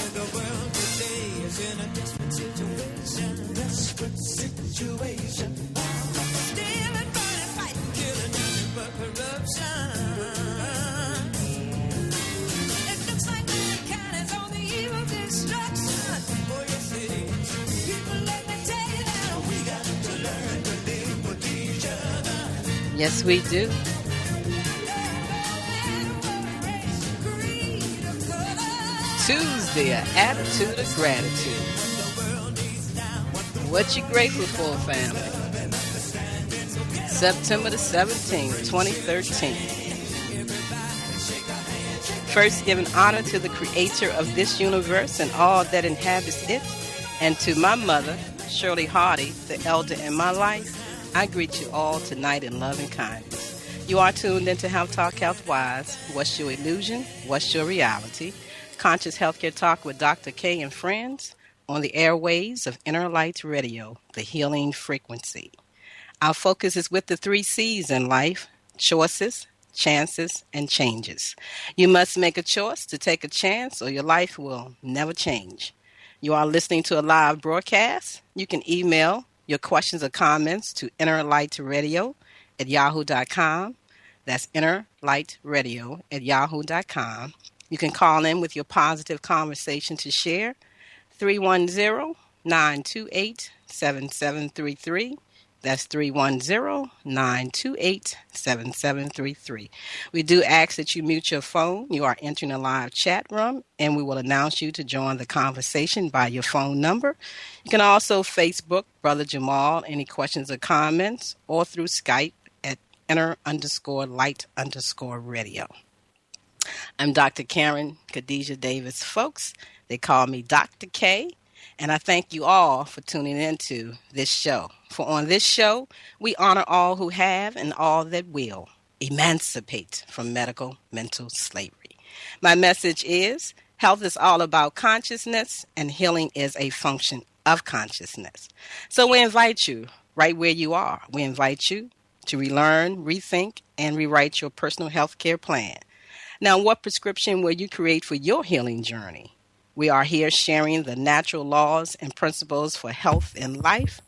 The world today is in a desperate situation. Stealing, burning, fighting, killing, nothing but corruption. It looks like mankind is on the eve of destruction. Oh, yes, it is. People, let me tell you that we got to learn to live with each other. Yes, we do. Tuesday, an attitude of gratitude. What you grateful for, family? September the 17th, 2013. First, giving honor to the creator of this universe and all that inhabits it, and to my mother, Shirley Hardy, the elder in my life, I greet you all tonight in love and kindness. You are tuned into Health Talk Health Wise. What's your illusion? What's your reality? Conscious Healthcare Talk with Dr. K and friends on the airwaves of Inner Light Radio, the healing frequency. Our focus is with the 3 C's in life: choices, chances, and changes. You must make a choice to take a chance or your life will never change. You are listening to a live broadcast. You can email your questions or comments to innerlightradio@yahoo.com. That's innerlightradio@yahoo.com. You can call in with your positive conversation to share, 310-928-7733. That's 310-928-7733. We do ask that you mute your phone. You are entering a live chat room, and we will announce you to join the conversation by your phone number. You can also Facebook Brother Jamal, any questions or comments, or through Skype at inner_light_radio. I'm Dr. Karen Khadijah Davis-Foulks. They call me Dr. K, and I thank you all for tuning into this show. For on this show, we honor all who have and all that will emancipate from medical mental slavery. My message is, health is all about consciousness, and healing is a function of consciousness. So we invite you right where you are. We invite you to relearn, rethink, and rewrite your personal health care plan. Now, what prescription will you create for your healing journey? We are here sharing the natural laws and principles for health and life.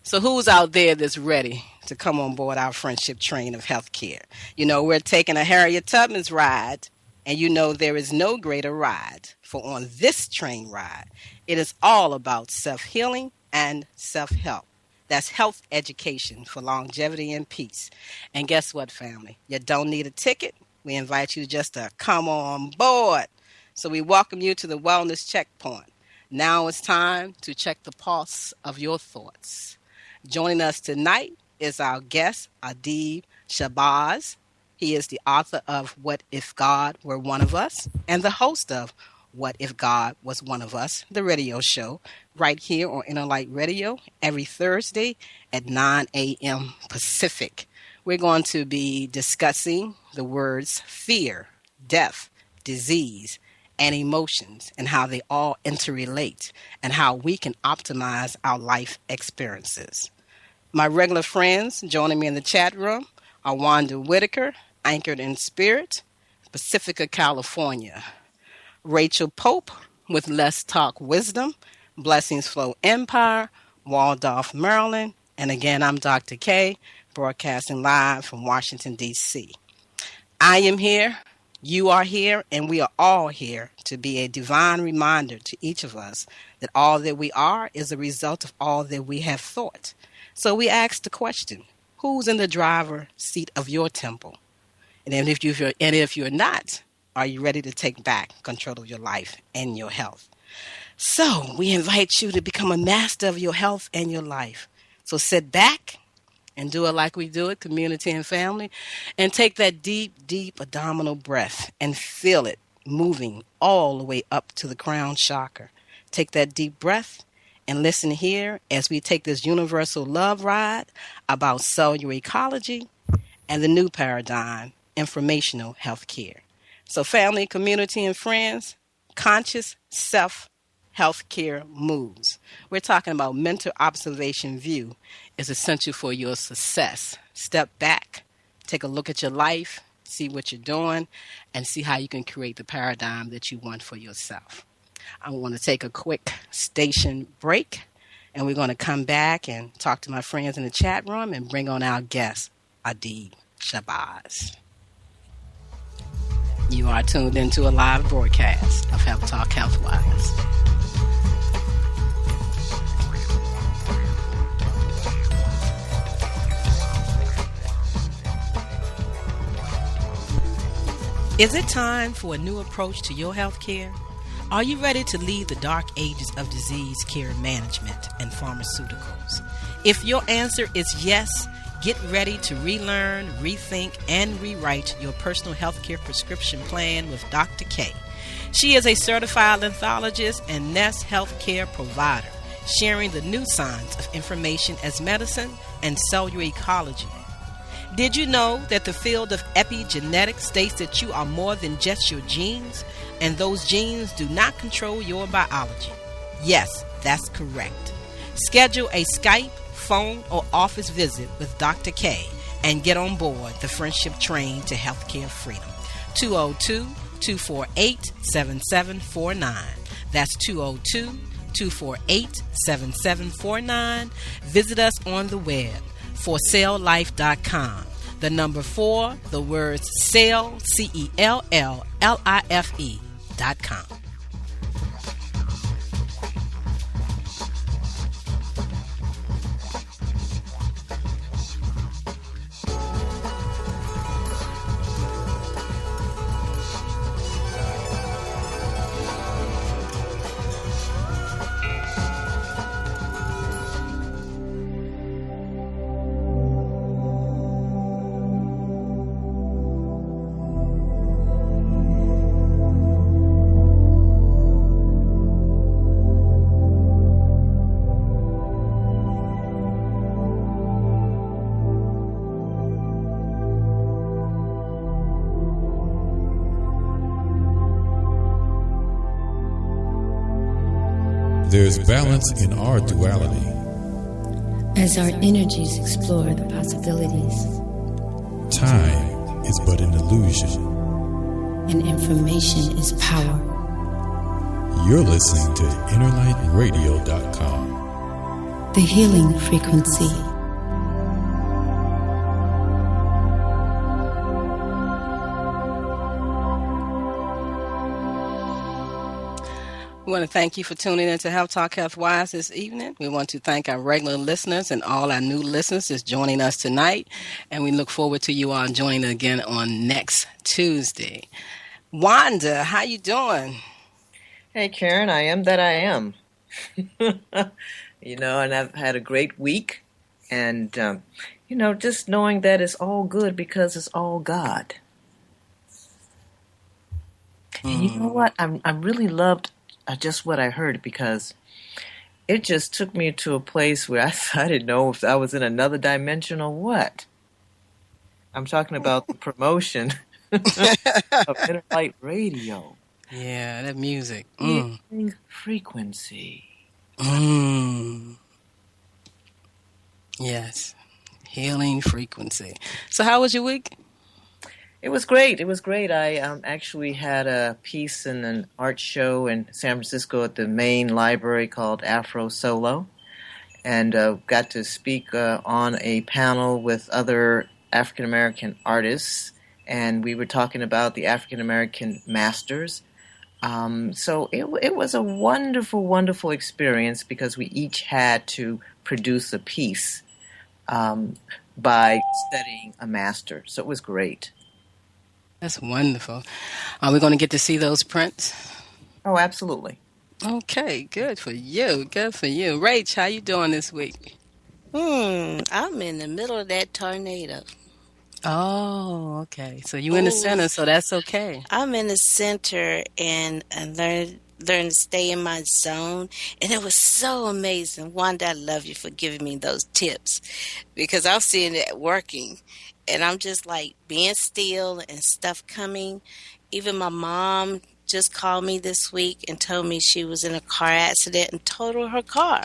So who's out there that's ready to come on board our friendship train of healthcare? You know, we're taking a Harriet Tubman's ride, and you know there is no greater ride. For on this train ride, it is all about self-healing and self-help. That's health education for longevity and peace. And guess what, family? You don't need a ticket. We invite you just to come on board. So we welcome you to the Wellness Checkpoint. Now it's time to check the pulse of your thoughts. Joining us tonight is our guest, ADEEB SHABAZZ. He is the author of What If God Were One of Us and the host of What If God Was One of Us, the radio show, right here on Inner Light Radio every Thursday at 9 a.m. Pacific. We're going to be discussing the words fear, death, disease, and emotions, and how they all interrelate, and how we can optimize our life experiences. My regular friends joining me in the chat room are Wanda Whitaker, anchored in spirit, Pacifica, California. Rachel Pope with Let's Talk Wisdom, Blessings Flow Empire, Waldorf, Maryland. And again, I'm Dr. K, broadcasting live from Washington, D.C. I am here, you are here, and we are all here to be a divine reminder to each of us that all that we are is a result of all that we have thought. So we ask the question, who's in the driver's seat of your temple? And if you're not, are you ready to take back control of your life and your health? So we invite you to become a master of your health and your life. So sit back and do it like we do it, community and family, and take that deep, deep abdominal breath and feel it moving all the way up to the crown chakra. Take that deep breath and listen here as we take this universal love ride about cellular ecology and the new paradigm, informational healthcare. So family, community, and friends, conscious self-healthcare moves. We're talking about mental observation view is essential for your success. Step back, take a look at your life, see what you're doing, and see how you can create the paradigm that you want for yourself. I want to take a quick station break, and we're going to come back and talk to my friends in the chat room and bring on our guest, ADEEB SHABAZZ. You are tuned into a live broadcast of Health Talk Healthwise. Is it time for a new approach to your health care? Are you ready to leave the dark ages of disease care management and pharmaceuticals? If your answer is yes, get ready to relearn, rethink, and rewrite your personal healthcare prescription plan with Dr. K. She is a certified anthologist and Nest healthcare provider, sharing the new science of information as medicine and cellular ecology. Did you know that the field of epigenetics states that you are more than just your genes, and those genes do not control your biology? Yes, that's correct. Schedule a Skype, phone, or office visit with Dr. K and get on board the friendship train to healthcare freedom. 202-248-7749. That's 202-248-7749. Visit us on the web, forselllife.com. The number 4, the words sell, CELLLIFE.com. There's balance in our duality. As our energies explore the possibilities, Time is but an illusion. and information is power. You're listening to InnerlightRadio.com. The healing frequency. We want to thank you for tuning in to Health Talk Healthwise this evening. We want to thank our regular listeners and all our new listeners that's joining us tonight. And we look forward to you all joining again on next Tuesday. Wanda, how you doing? Hey, Karen, I am that I am. And I've had a great week. And, just knowing that it's all good because it's all God. And you know what? I really loved just what I heard, because it just took me to a place where I didn't know if I was in another dimension or what. I'm talking about the promotion of Inner Light Radio. Yeah, that music. Healing frequency. Yes, healing frequency. So how was your week? It was great. I actually had a piece in an art show in San Francisco at the main library called Afro Solo, and got to speak on a panel with other African American artists, and we were talking about the African American masters. So it was a wonderful, wonderful experience, because we each had to produce a piece by studying a master. So it was great. That's wonderful. Are we going to get to see those prints? Oh, absolutely. Okay, good for you. Good for you. Rach, how you doing this week? I'm in the middle of that tornado. Oh, okay. So you in the center, so that's okay. I'm in the center, and I learn to stay in my zone. And it was so amazing. Wanda, I love you for giving me those tips, because I'm seeing it working. And I'm just like being still and stuff coming. Even my mom just called me this week and told me she was in a car accident and totaled her car.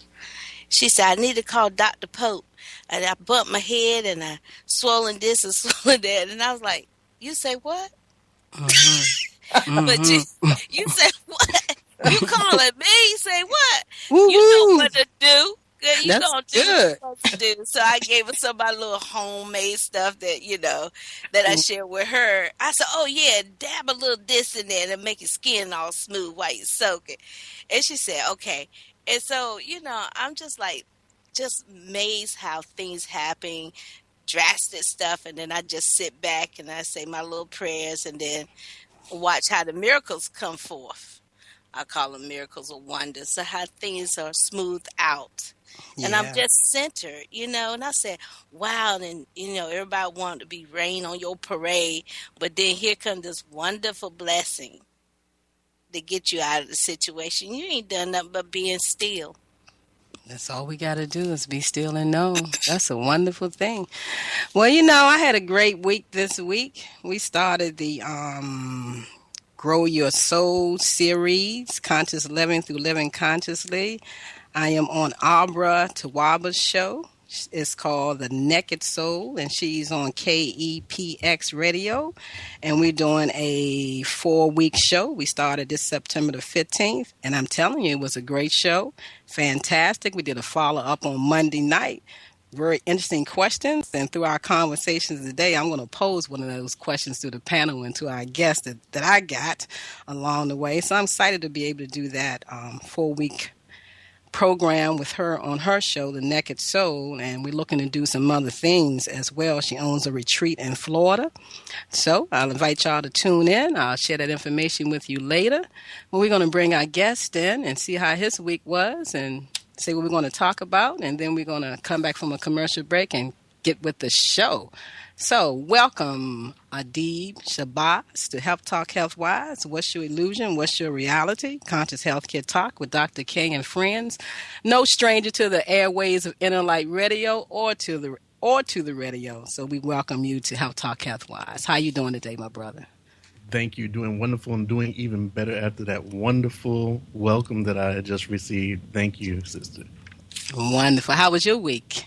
She said, I need to call Dr. Pope. And I bumped my head, and I swollen this and swollen that. And I was like, You say what? But Mm-hmm. you say what? You calling me? You say what? You know Woo-hoo. what to do. Girl, you That's gonna do what you're good. supposed to do. So I gave her some of my little homemade stuff that that I share with her. I said, "Oh yeah, dab a little this in there and make your skin all smooth while you soak it." And she said, "Okay." And so I'm just like, just amazed how things happen, drastic stuff, and then I just sit back and I say my little prayers, and then watch how the miracles come forth. I call them miracles of wonder. So how things are smoothed out. And I'm Yeah, just centered. And I said, wow, and everybody wanted to be rain on your parade, but then here comes this wonderful blessing to get you out of the situation. You ain't done nothing but being still. that's all we got to do is be still and know. That's a wonderful thing. Well, I had a great week this week. We started the Grow Your Soul series, Conscious Living through Living Consciously. I am on Abra Tawaba's show. It's called The Naked Soul, and she's on KEPX Radio. And we're doing a 4-week show. We started this September the 15th, and I'm telling you, it was a great show. Fantastic. We did a follow-up on Monday night. Very interesting questions, and through our conversations today, I'm going to pose one of those questions to the panel and to our guests that I got along the way. So I'm excited to be able to do that 4-week program with her on her show, The Naked Soul, and we're looking to do some other things as well. She owns a retreat in Florida. So I'll invite y'all to tune in. I'll share that information with you later. Well, we're going to bring our guest in and see how his week was and see what we're going to talk about, and then we're going to come back from a commercial break and get with the show. So welcome, ADEEB, SHABAZZ, to Health Talk Health Wise. What's your illusion? What's your reality? Conscious Healthcare Talk with Dr. K and friends. No stranger to the airways of Inner Light Radio or to the radio. So we welcome you to Health Talk Health Wise. How you doing today, my brother? Thank you. Doing wonderful and doing even better after that wonderful welcome that I had just received. Thank you, sister. Wonderful. How was your week?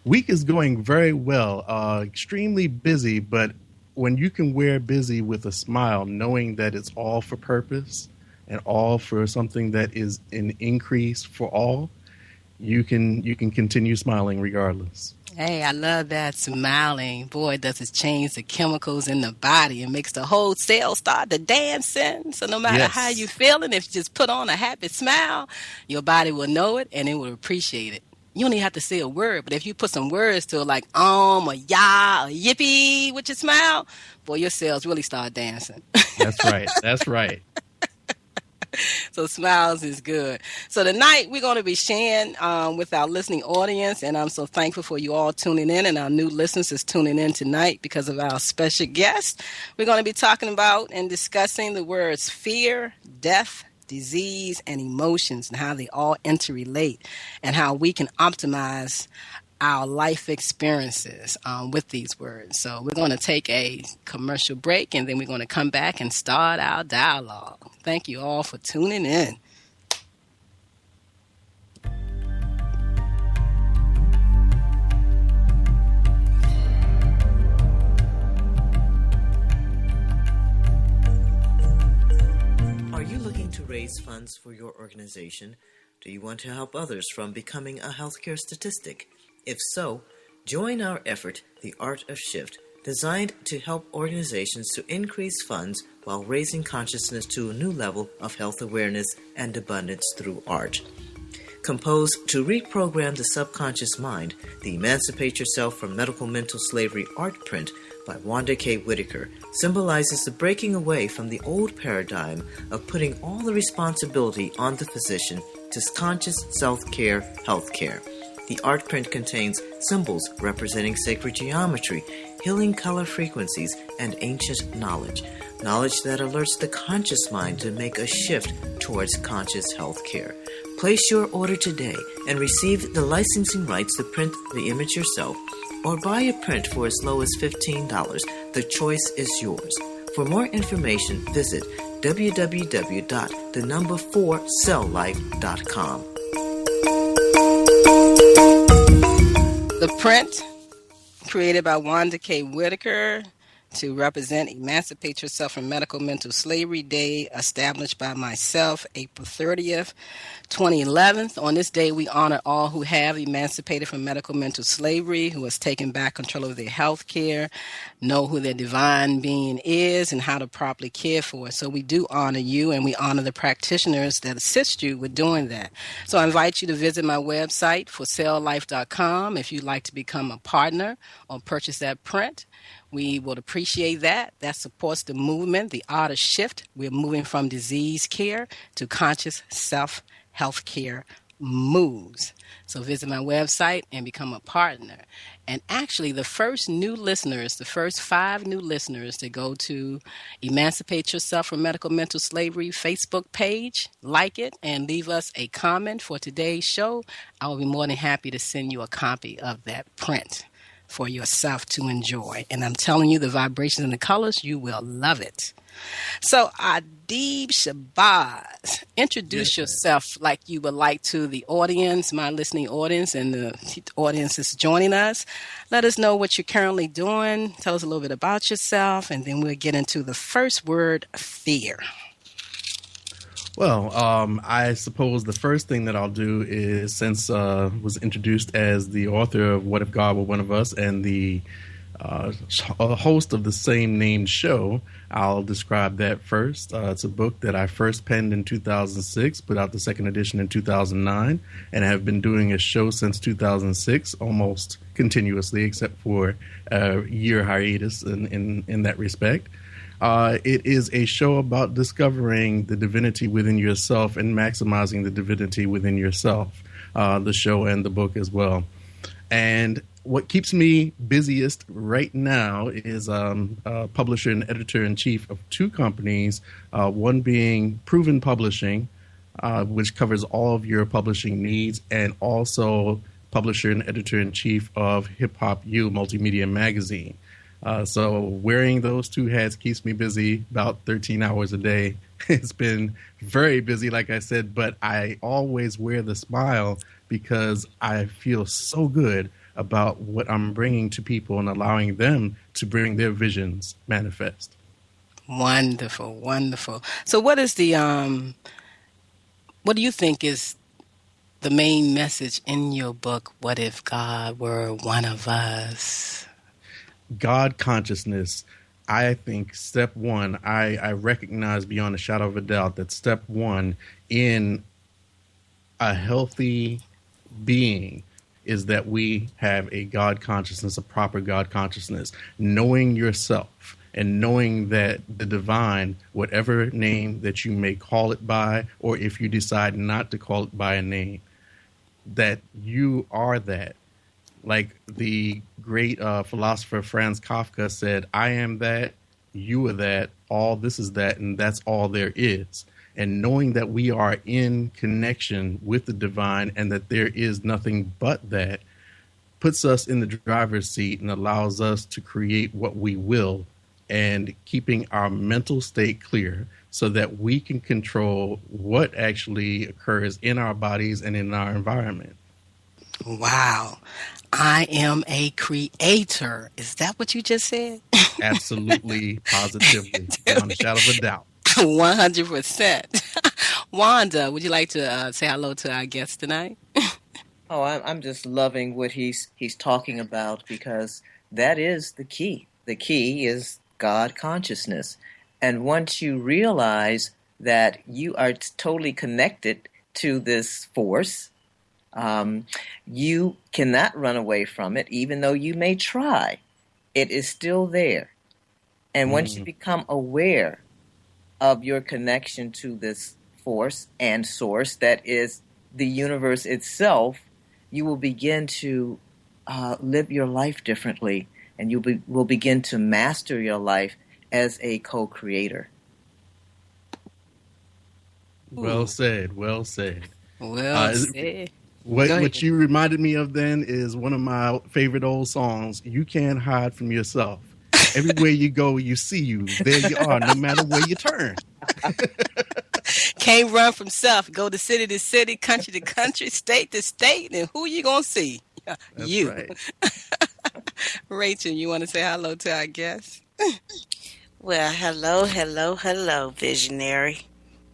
Week is going very well. Extremely busy, but when you can wear busy with a smile, knowing that it's all for purpose and all for something that is an increase for all, you can continue smiling regardless. Hey, I love that. Smiling. Boy, does it change the chemicals in the body. It makes the whole cell start to dancing. So no matter how you feeling, if you just put on a happy smile, your body will know it and it will appreciate it. You don't even have to say a word, but if you put some words to it like or yah or yippee with your smile, boy, your cells really start dancing. That's right. That's right. So smiles is good. So tonight we're going to be sharing with our listening audience, and I'm so thankful for you all tuning in, and our new listeners is tuning in tonight because of our special guest. We're going to be talking about and discussing the words fear, death, disease, and emotions, and how they all interrelate, and how we can optimize our life experiences with these words. So we're going to take a commercial break, and then we're going to come back and start our dialogue. Thank you all for tuning in. Are you looking to raise funds for your organization? Do you want to help others from becoming a healthcare statistic? If so, join our effort, The Art of Shift, designed to help organizations to increase funds while raising consciousness to a new level of health awareness and abundance through art. Composed to reprogram the subconscious mind, the Emancipate Yourself from Medical Mental Slavery art print by Wanda K. Whitaker symbolizes the breaking away from the old paradigm of putting all the responsibility on the physician to conscious self-care healthcare. The art print contains symbols representing sacred geometry, healing color frequencies, and ancient knowledge. Knowledge that alerts the conscious mind to make a shift towards conscious health care. Place your order today and receive the licensing rights to print the image yourself, or buy a print for as low as $15. The choice is yours. For more information, visit www.the4celllife.com. The print, created by Wanda K. Whitaker, to represent Emancipate Yourself from Medical Mental Slavery Day, established by myself, April 30th, 2011. On this day, we honor all who have emancipated from medical mental slavery, who has taken back control of their health care, know who their divine being is, and how to properly care for it. So we do honor you, and we honor the practitioners that assist you with doing that. So I invite you to visit my website, forsellelife.com, if you'd like to become a partner or purchase that print. We would appreciate that. That supports the movement, the art of shift. We're moving from disease care to conscious self-health care moves. So visit my website and become a partner. And actually, the first 5 new listeners that go to Emancipate Yourself from Medical Mental Slavery Facebook page, like it, and leave us a comment for today's show, I will be more than happy to send you a copy of that print for yourself to enjoy. And I'm telling you, the vibrations and the colors, you will love it. So, ADEEB, SHABAZZ, introduce yourself like you would like to the audience, my listening audience, and the audience that's joining us. Let us know what you're currently doing. Tell us a little bit about yourself, and then we'll get into the first word, fear. Well, I suppose the first thing that I'll do is, since was introduced as the author of What If God Were One of Us and the host of the same named show, I'll describe that first. It's a book that I first penned in 2006, put out the second edition in 2009, and have been doing a show since 2006, almost continuously, except for a year hiatus in that respect. It is a show about discovering the divinity within yourself and maximizing the divinity within yourself, the show and the book as well. And what keeps me busiest right now is publisher and editor-in-chief of 2 companies, one being Proven Publishing, which covers all of your publishing needs, and also publisher and editor-in-chief of Hip Hop U Multimedia Magazine. So wearing those 2 hats keeps me busy about 13 hours a day. It's been very busy, like I said, but I always wear the smile because I feel so good about what I'm bringing to people and allowing them to bring their visions manifest. Wonderful, wonderful. So what is the, what do you think is the main message in your book, What If God Were One of Us? God consciousness. I think step one, I recognize beyond a shadow of a doubt that step one in a healthy being is that we have a God consciousness, a proper God consciousness, knowing yourself and knowing that the divine, whatever name that you may call it by, or if you decide not to call it by a name, that you are that. Like the great philosopher Franz Kafka said, I am that, you are that, all this is that, and that's all there is. And knowing that we are in connection with the divine and that there is nothing but that puts us in the driver's seat and allows us to create what we will, and keeping our mental state clear so that we can control what actually occurs in our bodies and in our environment. Wow. I am a creator. Is that what you just said? Absolutely, positively, beyond a shadow of a doubt. 100%. Wanda, would you like to say hello to our guest tonight? Oh, I'm just loving what he's talking about, because that is the key. The key is God consciousness. And once you realize that you are totally connected to this force, you cannot run away from it, even though you may try. It is still there. And once you become aware of your connection to this force and source that is the universe itself, you will begin to live your life differently, and you will begin to master your life as a co-creator. Well said, well said. Well said. What you reminded me of then is one of my favorite old songs, You Can't Hide From Yourself. Everywhere you go, you see you. There you are, no matter where you turn. Can't run from self. Go to city, country to country, state to state, and who you going to see? That's you. right. Rachel, you want to say hello to our guest? Well, hello, hello, hello, visionary.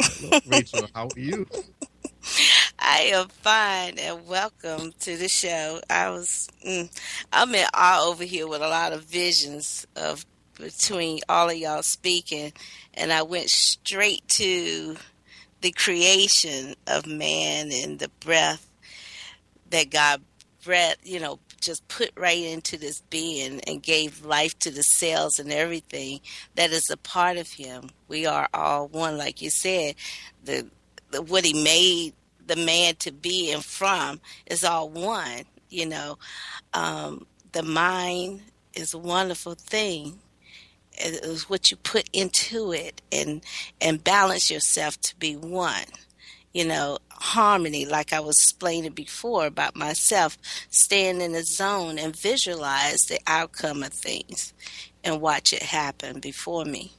Hello, Rachel. How are you? I am fine and welcome to the show. I'm in awe over here with a lot of visions of between all of y'all speaking, and I went straight to the creation of man and the breath that God breath, just put right into this being and gave life to the cells and everything that is a part of him. We are all one, like you said. The what he made the man to be and from is all one. The mind is a wonderful thing. It is what you put into it and balance yourself to be one. Harmony, like I was explaining before about myself, staying in the zone and visualize the outcome of things and watch it happen before me.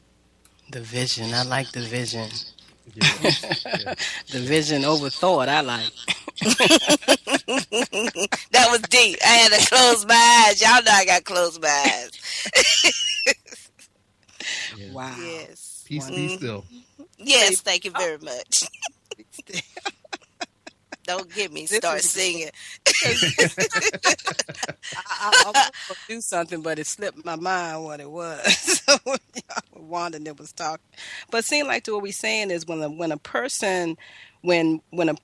The vision. I like the vision. Yes. Yes. The vision over thought. I like. That was deep. I had to close my eyes. Y'all know I got to close my eyes. Yeah. Wow. Yes. Peace be still. Yes, thank you very much. Don't get me This start is- singing. I was going to do something, but it slipped my mind what it was. So Wanda that was talking, but it seemed like what we're saying is when a person when a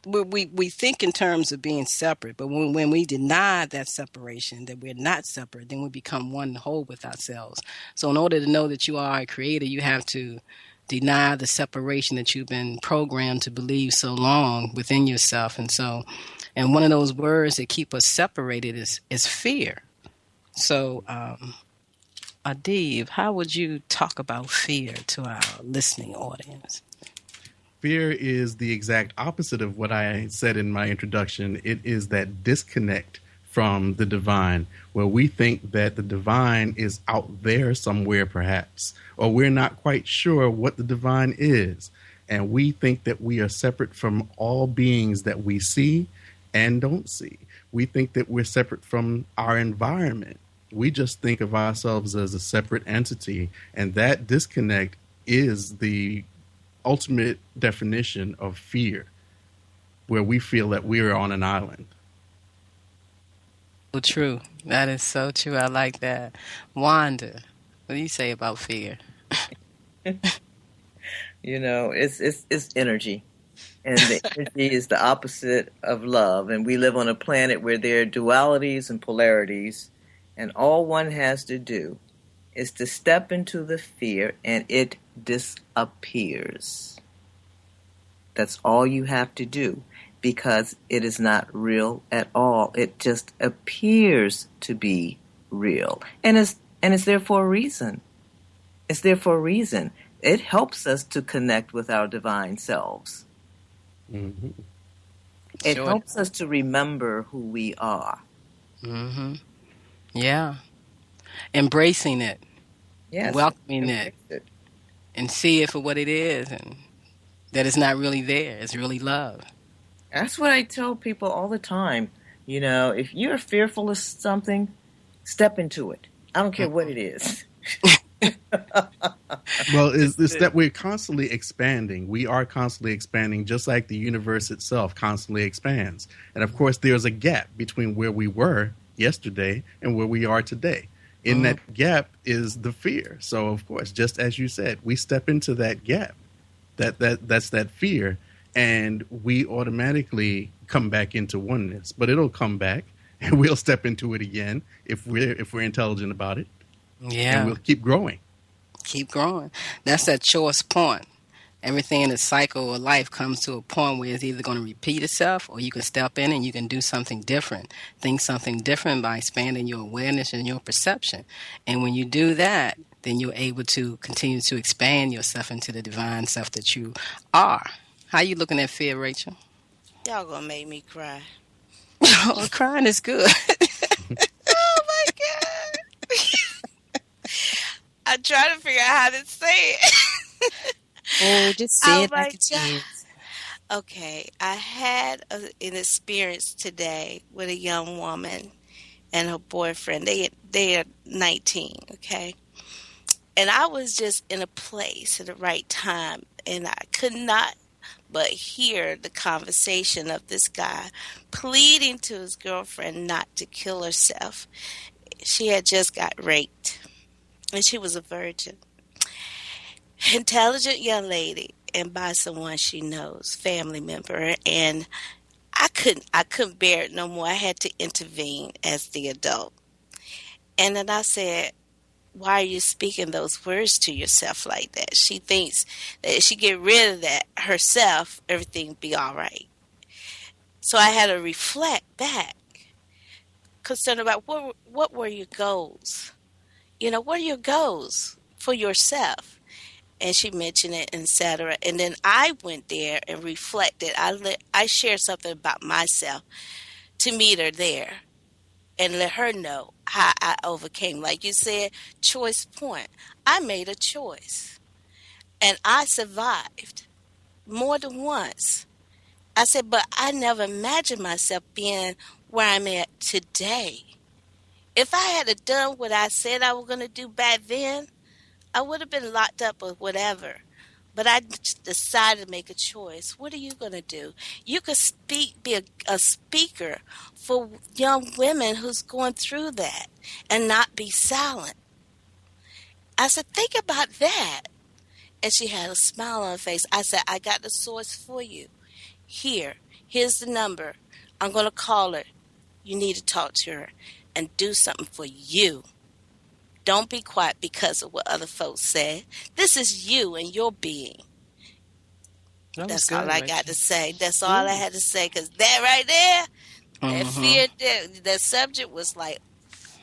we think in terms of being separate, but when we deny that separation, that we're not separate, then we become one whole with ourselves. So in order to know that you are a creator, you have to deny the separation that you've been programmed to believe so long within yourself. And one of those words that keep us separated is fear. So, ADEEB, how would you talk about fear to our listening audience? Fear is the exact opposite of what I said in my introduction. It is that disconnect from the divine, where we think that the divine is out there somewhere, perhaps, or we're not quite sure what the divine is. And we think that we are separate from all beings that we see and don't see. We think that we're separate from our environment. We just think of ourselves as a separate entity, and that disconnect is the ultimate definition of fear, where we feel that we are on an island. So true. That is so true. I like that. Wanda, what do you say about fear? It's energy. And the energy is the opposite of love. And we live on a planet where there are dualities and polarities. And all one has to do is to step into the fear and it disappears. That's all you have to do, because it is not real at all. It just appears to be real. And it's there for a reason. It's there for a reason. It helps us to connect with our divine selves. Mm-hmm. It Sure. helps us to remember who we are. Mm-hmm. Yeah. Embracing it, Yes. welcoming it, and see it for what it is, and that it's not really there. It's really love. That's what I tell people all the time. If you're fearful of something, step into it. I don't care what it is. Well, it's that we're constantly expanding. We are constantly expanding, just like the universe itself constantly expands. And of course, there's a gap between where we were yesterday and where we are today. In that gap is the fear. So, of course, just as you said, we step into that gap. That's that fear, and we automatically come back into oneness. But it'll come back, and we'll step into it again if we're intelligent about it. Yeah. And we'll keep growing. Keep growing. That's that choice point. Everything in the cycle of life comes to a point where it's either going to repeat itself, or you can step in and you can do something different. Think something different by expanding your awareness and your perception. And when you do that, then you're able to continue to expand yourself into the divine self that you are. How you looking at fear, Rachel? Y'all gonna make me cry. Oh, crying is good. Oh my God. I try to figure out how to say it. Oh, just say Oh it my like it God. is. Okay, I had an experience today with a young woman, and her boyfriend. They are 19, okay? And I was just in a place at the right time, and I could not but hear the conversation of this guy pleading to his girlfriend not to kill herself. She had just got raped, and she was a virgin. Intelligent young lady, and by someone she knows, family member, and I couldn't bear it no more. I had to intervene as the adult. And then I said, why are you speaking those words to yourself like that? She thinks that if she get rid of that herself, everything will be all right. So I had to reflect back, concerned about what were your goals? What are your goals for yourself? And she mentioned it, etc. And then I went there and reflected. I shared something about myself to meet her there and let her know how I overcame. Like you said, choice point. I made a choice, and I survived more than once. I said, but I never imagined myself being where I'm at today. If I had done what I said I was going to do back then, I would have been locked up or whatever. But I decided to make a choice. What are you going to do? You could be a speaker for young women who's going through that and not be silent. I said, think about that. And she had a smile on her face. I said, I got the source for you. Here's the number. I'm going to call her. You need to talk to her and do something for you. Don't be quiet because of what other folks said. This is you and your being. That's all I got to say. That's all I had to say, because that right there, that fear, that subject was like,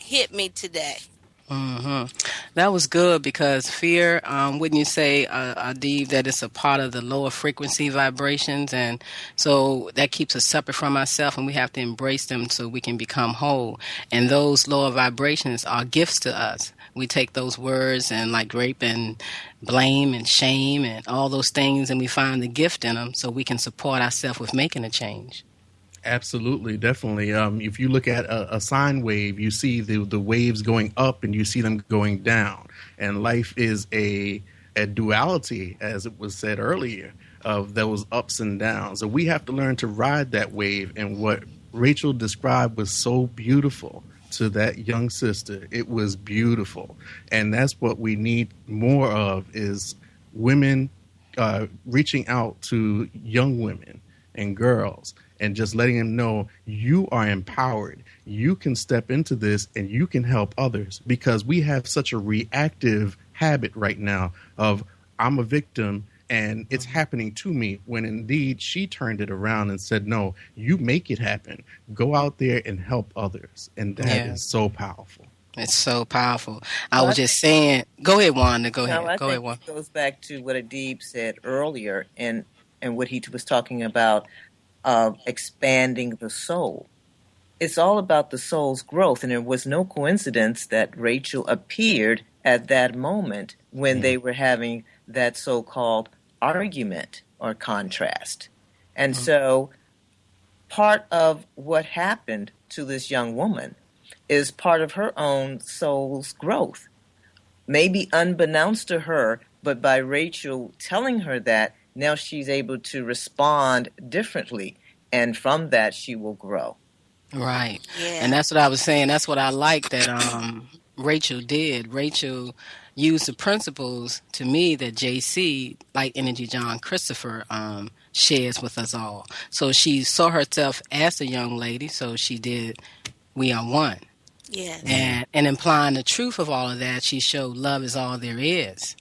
hit me today. That was good, because fear, wouldn't you say, ADEEB, that it's a part of the lower frequency vibrations, and so that keeps us separate from ourselves, and we have to embrace them so we can become whole. And those lower vibrations are gifts to us. We take those words and like rape and blame and shame and all those things, and we find the gift in them so we can support ourselves with making a change. Absolutely, definitely. If you look at a sine wave, you see the waves going up and you see them going down. And life is a duality, as it was said earlier, of those ups and downs. So we have to learn to ride that wave. And what Rachel described was so beautiful to that young sister. It was beautiful. And that's what we need more of, is women reaching out to young women and girls and just letting them know you are empowered. You can step into this and you can help others, because we have such a reactive habit right now of I'm a victim and it's happening to me, when indeed she turned it around and said, no, you make it happen. Go out there and help others. And that is so powerful. It's so powerful. I was just saying, go ahead, Wanda. Go ahead. I think Wanda. it goes back to what ADEEB said earlier, and what he was talking about, of expanding the soul. It's all about the soul's growth, and it was no coincidence that Rachel appeared at that moment when they were having that so-called argument or contrast. And so part of what happened to this young woman is part of her own soul's growth. Maybe unbeknownst to her, but by Rachel telling her that, now she's able to respond differently, and from that she will grow. Right. Yeah. And that's what I was saying. That's what I like that Rachel did. Rachel used the principles, to me, that JC, Light Energy John Christopher, shares with us all. So she saw herself as a young lady, so she did We Are One. Yes. And implying the truth of all of that, she showed love is all there is.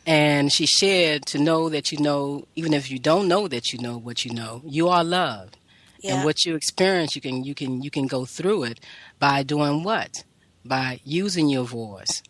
And she shared to know that you know, even if you don't know that you know what you are loved. Yeah. And what you experience, you can go through it by doing what? By using your voice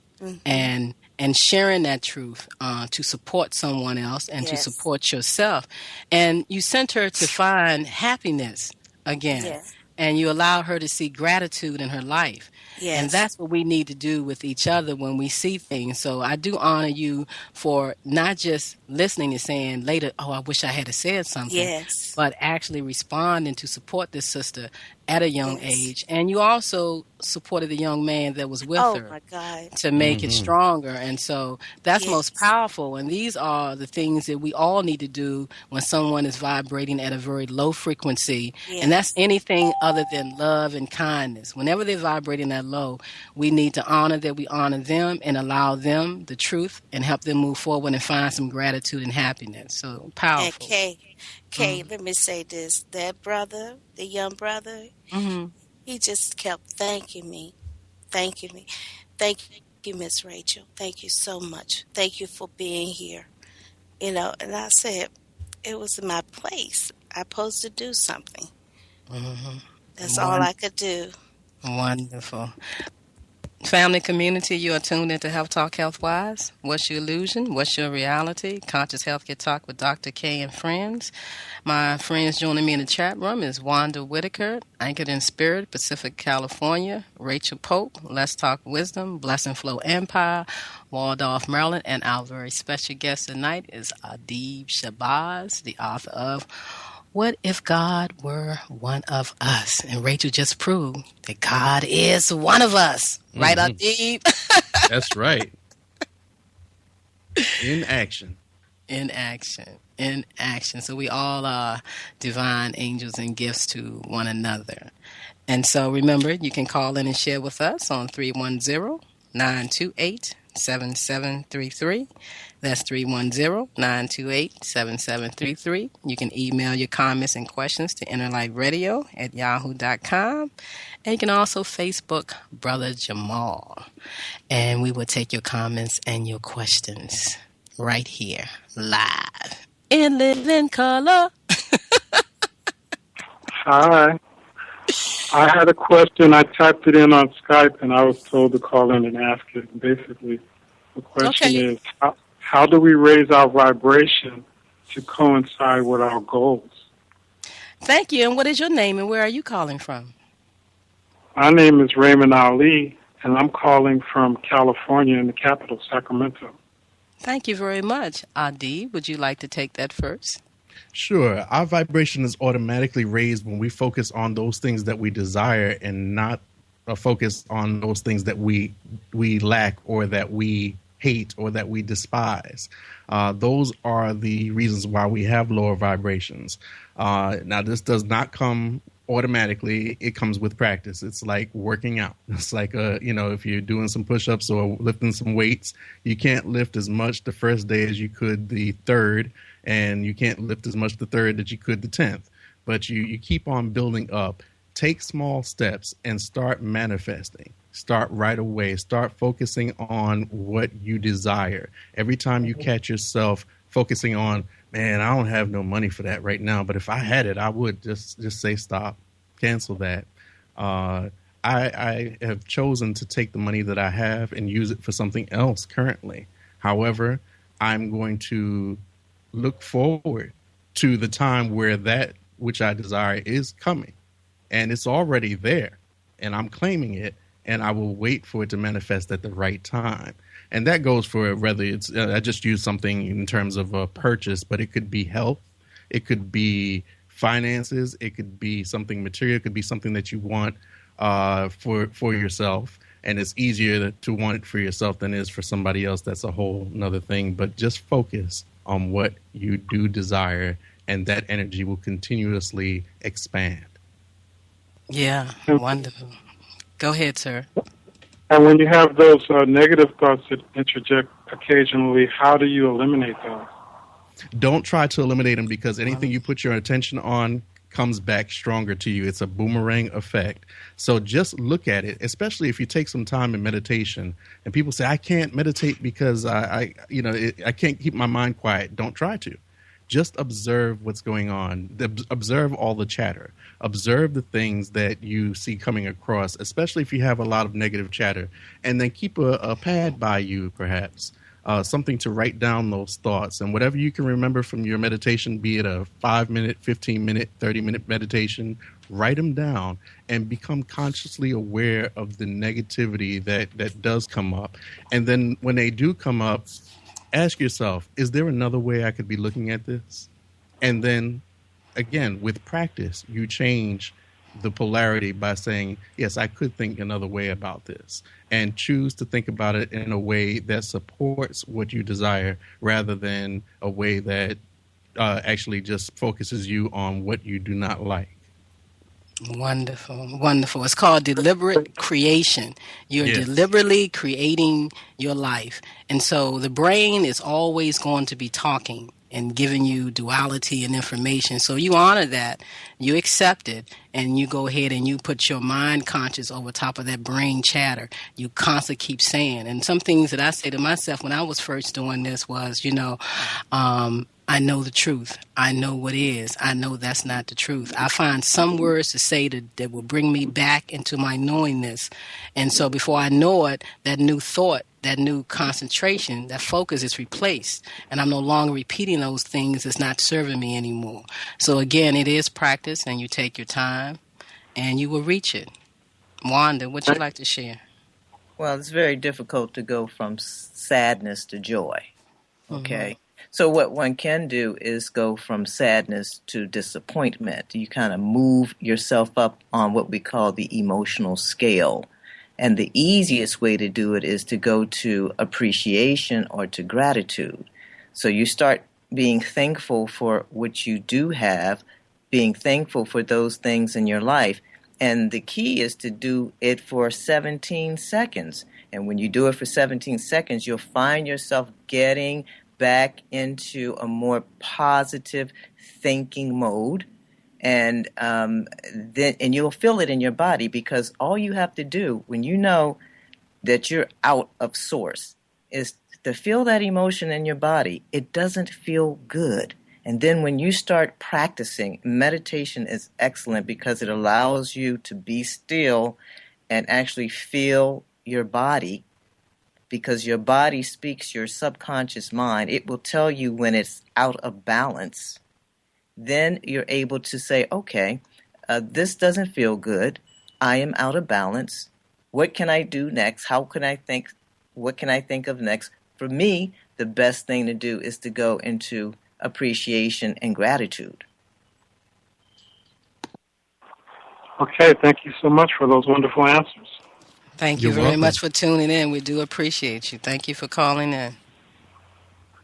and sharing that truth to support someone else and to support yourself. And you sent her to find happiness again. Yes. And you allow her to see gratitude in her life. Yes. And that's what we need to do with each other when we see things. So I do honor you for not just listening and saying later, oh, I wish I had said something. Yes. But actually responding to support this sister at a young Yes. age. And you also supported the young man that was with Oh her my God. to make it stronger. And so that's most Yes. powerful. And these are the things that we all need to do when someone is vibrating at a very low frequency. And that's Yes. anything other than love and kindness. Whenever they're vibrating that low, we need to honor that we honor them and allow them the truth and help them move forward and find some gratitude and happiness. So And powerful. Kay, let me say this. That brother, the young brother, Hmm. he just kept thanking me. Thanking me. Thank you, Miss Rachel. Thank you so much. Thank you for being here. You know, and I said, it was my place. I supposed to do something. That's all I could do. Wonderful. Family community, you are tuned into Health Talk Health Wise. What's your illusion? What's your reality? Conscious Healthcare Talk with Dr. K and friends. My friends joining me in the chat room is Wanda Whitaker, Anchored in Spirit, Pacific, California. Rachel Pope, Let's Talk Wisdom, Blessing Flow Empire, Waldorf, Maryland. And our very special guest tonight is ADEEB SHABAZZ, the author of What If God Were One of Us? And Rachel just proved that God is one of us. Right, ADEEB? That's right. In action. In action. In action. So we all are divine angels and gifts to one another. And so remember, you can call in and share with us on 310-928-7733. That's 310-928-7733. You can email your comments and questions to innerlightradio@yahoo.com. And you can also Facebook Brother Jamal. And we will take your comments and your questions right here, live, in living color. Hi. I had a question. I typed it in on Skype, and I was told to call in and ask it. Basically, the question Okay. is, how do we raise our vibration to coincide with our goals? Thank you. And what is your name and where are you calling from? My name is Raymond Ali, and I'm calling from California in the capital, Sacramento. Thank you very much. Adi, would you like to take that first? Sure. Our vibration is automatically raised when we focus on those things that we desire and not focus on those things that we lack or that we hate or that we despise. Those are the reasons why we have lower vibrations. Now, this does not come automatically. It comes with practice. It's like working out. It's like, if you're doing some push-ups or lifting some weights, you can't lift as much the first day as you could the third, and you can't lift as much the third that you could the 10th. But you keep on building up. Take small steps and start manifesting. Start right away. Start focusing on what you desire. Every time you catch yourself focusing on, man, I don't have no money for that right now, but if I had it, I would just say stop, cancel that. I have chosen to take the money that I have and use it for something else currently. However, I'm going to look forward to the time where that which I desire is coming, and it's already there, and I'm claiming it, and I will wait for it to manifest at the right time. And that goes for whether it's, I just use something in terms of a purchase, but it could be health, it could be finances, it could be something material, it could be something that you want for yourself. And it's easier to want it for yourself than it is for somebody else. That's a whole nother thing. But just focus on what you do desire, and that energy will continuously expand. Yeah, wonderful. Go ahead, sir. And when you have those negative thoughts that interject occasionally, how do you eliminate those? Don't try to eliminate them, because anything you put your attention on comes back stronger to you. It's a boomerang effect. So just look at it, especially if you take some time in meditation. And people say, I can't meditate because I can't keep my mind quiet. Don't try to. Just observe what's going on. Observe all the chatter. Observe the things that you see coming across, especially if you have a lot of negative chatter. And then keep a pad by you, perhaps, something to write down those thoughts. And whatever you can remember from your meditation, be it a 5-minute, 15-minute, 30-minute meditation, write them down and become consciously aware of the negativity that does come up. And then when they do come up, ask yourself, is there another way I could be looking at this? And then, again, with practice, you change the polarity by saying, yes, I could think another way about this, and choose to think about it in a way that supports what you desire rather than a way that actually just focuses you on what you do not like. Wonderful, wonderful. It's called deliberate creation. You're Yes. deliberately creating your life. And so the brain is always going to be talking and giving you duality and information. So you honor that, you accept it, and you go ahead and you put your mind conscious over top of that brain chatter. You constantly keep saying. And some things that I say to myself when I was first doing this was, I know the truth. I know what is. I know that's not the truth. I find some words to say that will bring me back into my knowingness. And so before I know it, that new thought, that new concentration, that focus is replaced. And I'm no longer repeating those things that's not serving me anymore. So again, it is practice, and you take your time, and you will reach it. Wanda, what you like to share? Well, it's very difficult to go from sadness to joy. Okay. So what one can do is go from sadness to disappointment. You kind of move yourself up on what we call the emotional scale. And the easiest way to do it is to go to appreciation or to gratitude. So you start being thankful for what you do have, being thankful for those things in your life. And the key is to do it for 17 seconds. And when you do it for 17 seconds, you'll find yourself getting back into a more positive thinking mode, and then you'll feel it in your body, because all you have to do when you know that you're out of source is to feel that emotion in your body. It doesn't feel good. And then when you start practicing, meditation is excellent because it allows you to be still and actually feel your body, because your body speaks your subconscious mind. It will tell you when it's out of balance. Then you're able to say, okay, this doesn't feel good. I am out of balance. What can I do next? How can I think? What can I think of next? For me, the best thing to do is to go into appreciation and gratitude. Okay, thank you so much for those wonderful answers. Thank you You're very welcome. much for tuning in. We do appreciate you. Thank you for calling in.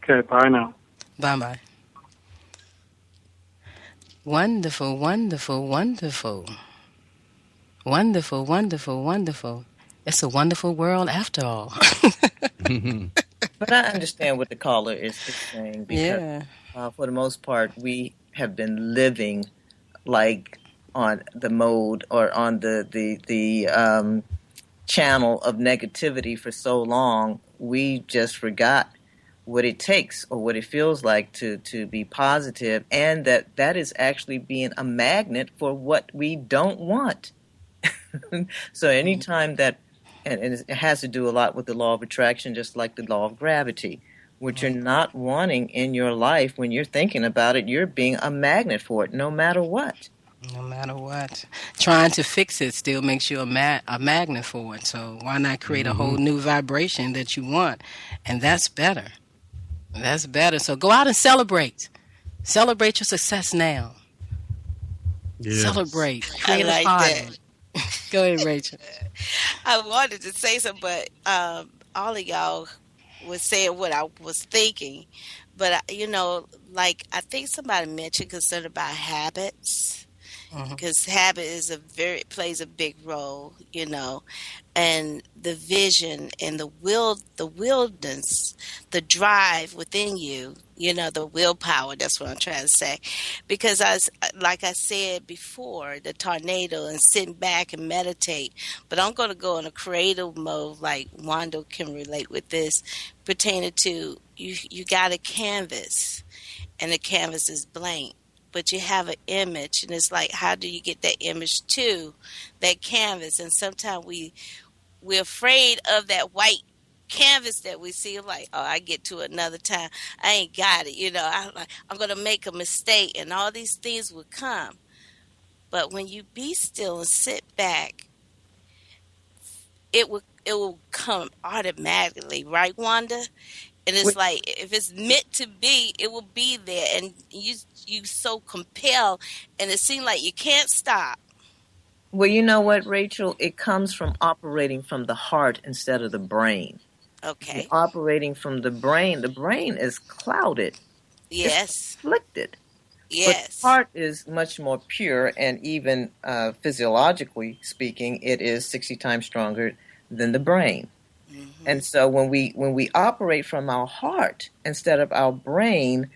Okay, bye now. Bye-bye. Wonderful, wonderful, wonderful. Wonderful, wonderful, wonderful. It's a wonderful world after all. But I understand what the caller is saying, because for the most part, we have been living like on the mode or on the channel of negativity for so long, we just forgot what it takes or what it feels like to be positive, and that is actually being a magnet for what we don't want. So anytime that, and it has to do a lot with the law of attraction, just like the law of gravity. What you're not wanting in your life, when you're thinking about it, you're being a magnet for it, no matter what. No matter what. Trying to fix it still makes you a magnet for it. So why not create a whole new vibration that you want? And that's better. That's better. So go out and celebrate. Celebrate your success now. Yes. Celebrate. Create I like a party. that. Go ahead, Rachel. I wanted to say something, but all of y'all was saying what I was thinking. But, like I think somebody mentioned concern about habits. Because habit plays a big role, and the vision and the wildness, the drive within you, the willpower. That's what I'm trying to say. Because like I said before, the tornado and sitting back and meditate. But I'm going to go in a creative mode, like Wanda can relate with this, pertaining to you got a canvas, and the canvas is blank. But you have an image, and it's like, how do you get that image to that canvas? And sometimes we're afraid of that white canvas that we see. Like, oh, I get to it another time. I ain't got it. I'm going to make a mistake, and all these things will come. But when you be still and sit back, it will come automatically, right, Wanda? And it's like, if it's meant to be, it will be there. And you so compel, and it seems like you can't stop. Well, you know what, Rachel? It comes from operating from the heart instead of the brain. You're Okay. operating from the brain. The brain is clouded. It's Yes. conflicted. But the Yes. heart is much more pure, and even physiologically speaking, it is 60 times stronger than the brain. And so when we operate from our heart instead of our brain,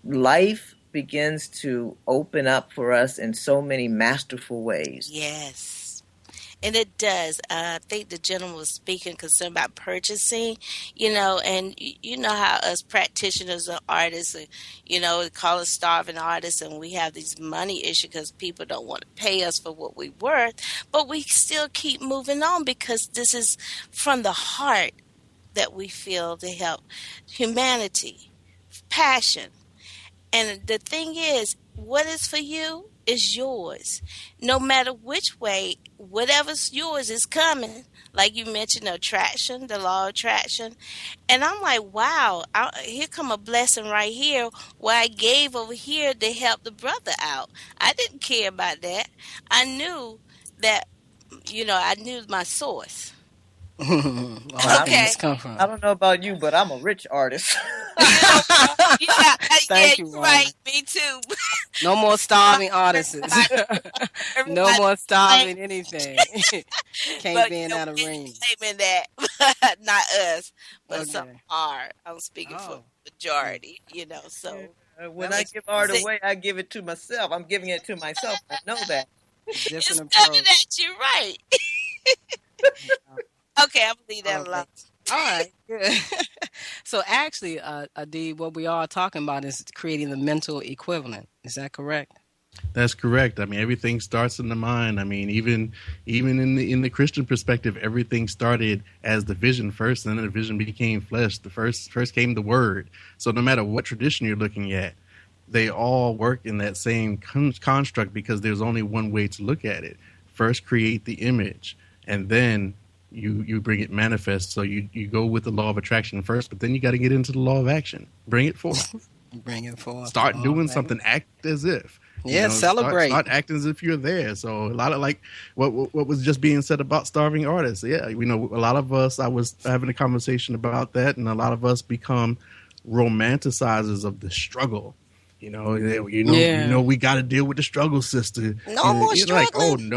life begins to open up for us in so many masterful ways. Yes. And it does. I think the gentleman was speaking concerned about purchasing, and you know how us practitioners or artists, they call us starving artists, and we have these money issues because people don't want to pay us for what we're worth, but we still keep moving on because this is from the heart that we feel to help humanity, passion. And the thing is, what is for you is yours. No matter which way, whatever's yours is coming. Like you mentioned, attraction, the law of attraction. And I'm like, wow, here come a blessing right here where I gave over here to help the brother out. I didn't care about that. I knew that, I knew my source. All Okay. things come from. I don't know about you, but I'm a rich artist. Yeah, Thank you, you're Wanda. right. Me too. No more starving artists. No Everybody more starving anything. Can't but be in that we're arena. claiming that, but not us. But some Okay. are. I'm speaking for Oh. the majority. So When I give art away, I give it to myself. I'm giving it to myself. I know that. it's Different coming approach. at you, right? Okay, I'm gonna leave that alone. All right, good. So actually, Adeeb, what we are talking about is creating the mental equivalent. Is that correct? That's correct. I mean, everything starts in the mind. I mean, even in the Christian perspective, everything started as the vision first, and then the vision became flesh. The first came the word. So no matter what tradition you're looking at, they all work in that same construct because there's only one way to look at it. First, create the image, and then you bring it manifest. So you go with the law of attraction first, but then you got to get into the law of action. Bring it forth. Bring it forth. Start doing something. Act as if. Yeah, celebrate. Start acting as if you're there. So a lot of like what was just being said about starving artists. Yeah, a lot of us. I was having a conversation about that, and a lot of us become romanticizers of the struggle. We got to deal with the struggle, sister. No more you're like, oh struggling.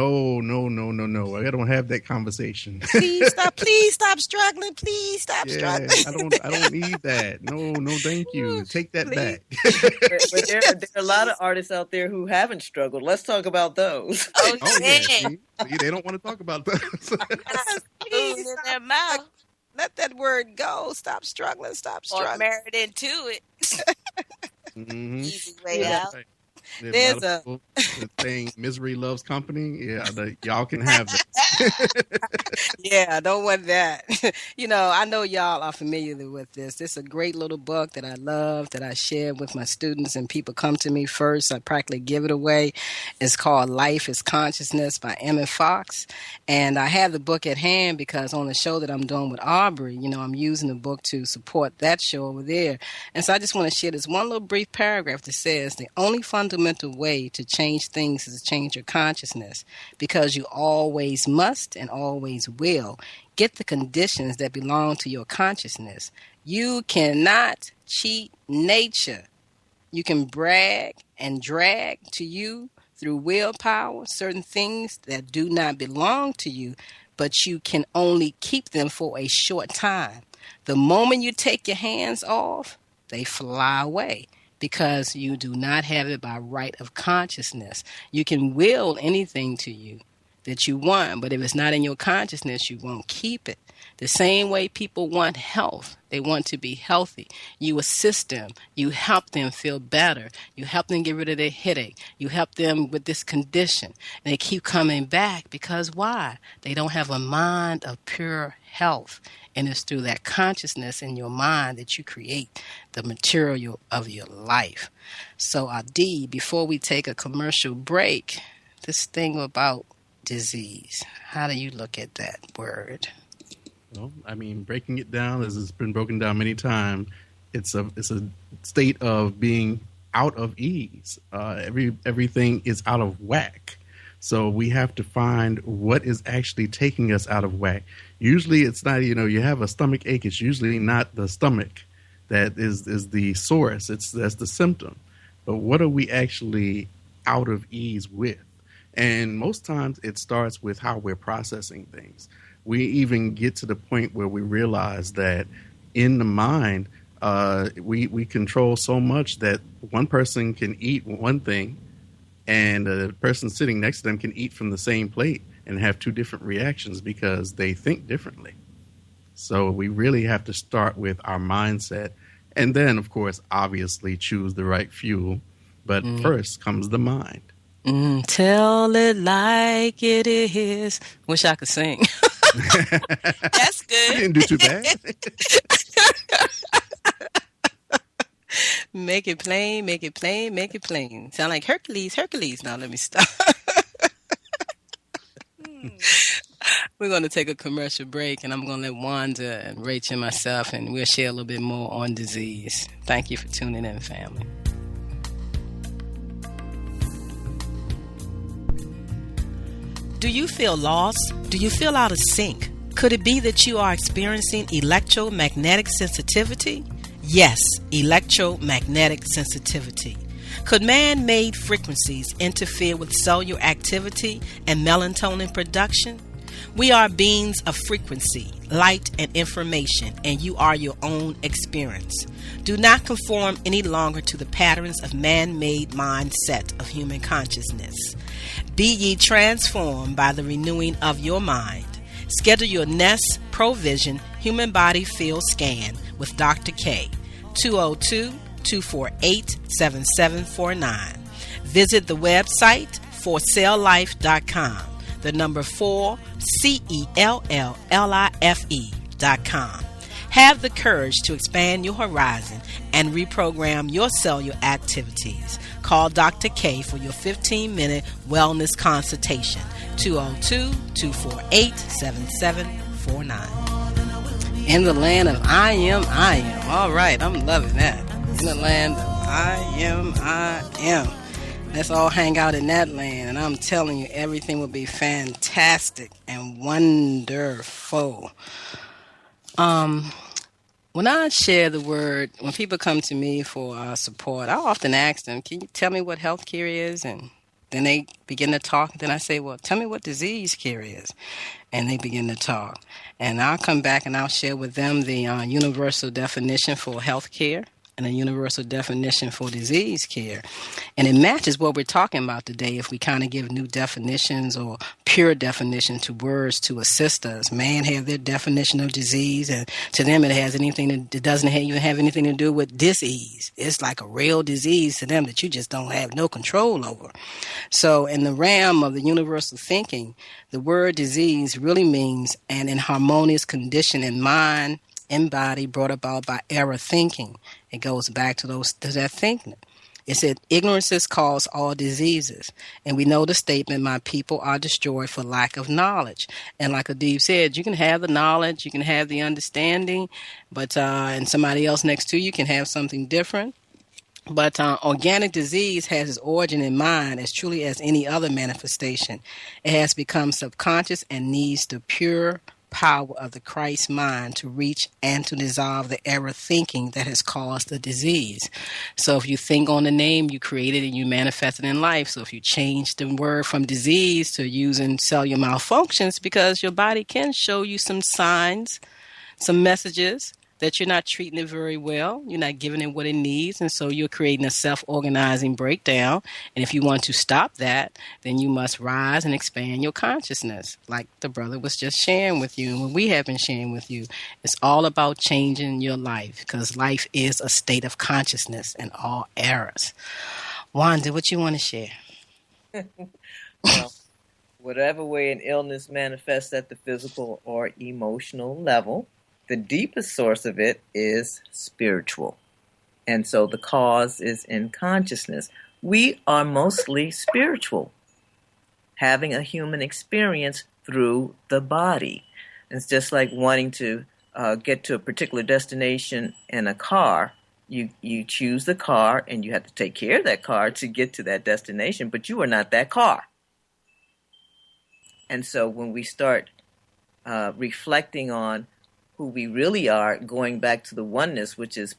no, I don't have that conversation. Please stop struggling. Please stop struggling. I don't need that. No, thank you. Take that back. But there are a lot of artists out there who haven't struggled. Let's talk about those. Oh, Oh yeah, yeah. see, they don't want to talk about those. Spoon in their mouth. Let that word go. Stop struggling. Stop Or struggling. married into it. Mm-hmm. Easy way out. Right. There's a lot of people saying misery loves company. Yeah, y'all can have it. Yeah, I don't want that. I know y'all are familiar with this. This is a great little book that I love, that I share with my students, and people come to me first. I practically give it away. It's called Life is Consciousness by Davis-Foulks. And I have the book at hand because on the show that I'm doing with Aubrey, I'm using the book to support that show over there. And so I just want to share this one little brief paragraph that says, the only fundamental way to change things is to change your consciousness, because you always must and always will get the conditions that belong to your consciousness. You cannot cheat nature. You can brag and drag to you through willpower certain things that do not belong to you, but you can only keep them for a short time. The moment you take your hands off, they fly away, because you do not have it by right of consciousness. You can will anything to you that you want, but if it's not in your consciousness, you won't keep it. The same way people want health, they want to be healthy. You assist them. You help them feel better. You help them get rid of their headache. You help them with this condition. And they keep coming back because why? They don't have a mind of pure health. And it's through that consciousness in your mind that you create the material of your life. So, Adi, before we take a commercial break, this thing about disease, how do you look at that word? Well, I mean, breaking it down, as it's been broken down many times, it's a state of being out of ease. Everything is out of whack. So we have to find what is actually taking us out of whack. Usually it's not, you have a stomach ache. It's usually not the stomach that is the source. That's the symptom. But what are we actually out of ease with? And most times it starts with how we're processing things. We even get to the point where we realize that in the mind, we control so much that one person can eat one thing and the person sitting next to them can eat from the same plate and have two different reactions because they think differently. So we really have to start with our mindset and then, of course, obviously choose the right fuel. But first comes the mind. Tell it like it is. Wish I could sing. That's good. You didn't do too bad. Make it plain, make it plain, make it plain. Sound like Hercules, Hercules. Now let me stop. We're going to take a commercial break, and I'm going to let Wanda and Rachel and myself, and we'll share a little bit more on disease. Thank you for tuning in, family. Do you feel lost? Do you feel out of sync? Could it be that you are experiencing electromagnetic sensitivity? Yes, electromagnetic sensitivity. Could man-made frequencies interfere with cellular activity and melatonin production? We are beings of frequency, light, and information, and you are your own experience. Do not conform any longer to the patterns of man-made mindset of human consciousness. Be ye transformed by the renewing of your mind. Schedule your Nest Provision Human Body Field Scan with Dr. K, 202-248-7749. Visit the website forcelllife.com, the number 4, CELLLIFE.com. Have the courage to expand your horizon and reprogram your cellular activities. Call Dr. K for your 15-minute wellness consultation, 202-248-7749. In the land of I am. All right, I'm loving that. In the land of I am. Let's all hang out in that land, and I'm telling you, everything will be fantastic and wonderful. When I share the word, when people come to me for support, I often ask them, can you tell me what healthcare is? And then they begin to talk. And then I say, well, tell me what disease care is. And they begin to talk. And I'll come back and I'll share with them the universal definition for healthcare and a universal definition for disease care. And it matches what we're talking about today if we kind of give new definitions or pure definition to words to assist us. Man have their definition of disease, and to them it doesn't even have anything to do with disease. It's like a real disease to them that you just don't have no control over. So in the realm of the universal thinking, the word disease really means an inharmonious condition in mind and body brought about by error thinking. It goes back to that thinking. It said, ignorance is cause all diseases. And we know the statement, my people are destroyed for lack of knowledge. And like ADEEB said, you can have the knowledge, you can have the understanding, but and somebody else next to you can have something different. But organic disease has its origin in mind as truly as any other manifestation. It has become subconscious and needs the pure power of the Christ mind to reach and to dissolve the error thinking that has caused the disease. So if you think on the name, you create it and you manifest it in life. So if you change the word from disease to using cellular malfunctions, because your body can show you some signs, some messages that you're not treating it very well, you're not giving it what it needs, and so you're creating a self-organizing breakdown. And if you want to stop that, then you must rise and expand your consciousness, like the brother was just sharing with you, and what we have been sharing with you. It's all about changing your life, because life is a state of consciousness and all errors. Wanda, what you want to share? Well, whatever way an illness manifests at the physical or emotional level, the deepest source of it is spiritual. And so the cause is in consciousness. We are mostly spiritual, having a human experience through the body. It's just like wanting to get to a particular destination in a car. You choose the car and you have to take care of that car to get to that destination, but you are not that car. And so when we start reflecting on who we really are, going back to the oneness, which is